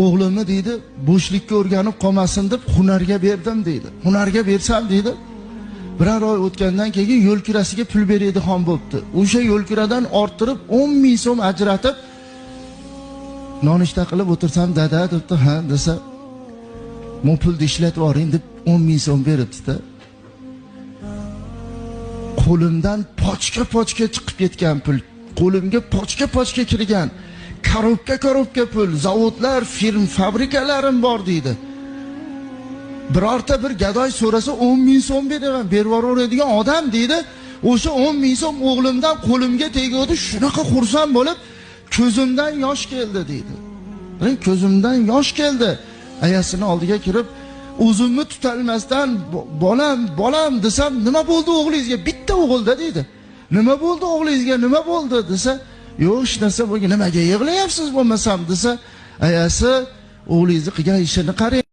o'g'limni deydi bo'shlikka o'rganib qolmasin deb hunarga berdim deydi. Hunarga bersam deydi, birar oy o'tgandan keyin yo'l kirasiga pul beradigan bo'libdi. O'sha yo'l kiradan orttirib 10 ming so'm ajratib nonushta qilib o'tirsam dada debdi, ha desa, "Men pulni ishlatib yuboring" deb 10 ming so'm beribdi-da. Qo'limdan pochka chiqib ketgan pul, qo'limga pochka kirgan, korobka pul, zavodlar, firm, fabrikalarim bor deydi. Birorta bir gadoy so'rasa 10 ming so'm beraman, berib yuboradigan odam deydi. O'sha 10 ming so'm o'g'limdan qo'limga tegdi, shunaqa xursand bo'lib, ko'zimdan yosh keldi deydi. Ko'zimdan yosh keldi. Ayasini oldiga kirib, o'zimni tutalmasdan bolam desam, "Nima bo'ldi o'g'lingizga? Bitta o'g'ilda" deydi. "Nima bo'ldi o'g'lingizga? Nima bo'ldi?" desa, "Yo'q, hech narsa bo'lgan. Nimaga yig'layapsiz bo'lmasam?" desa, ayasi, "O'g'lingizni qilgan ishini qarang.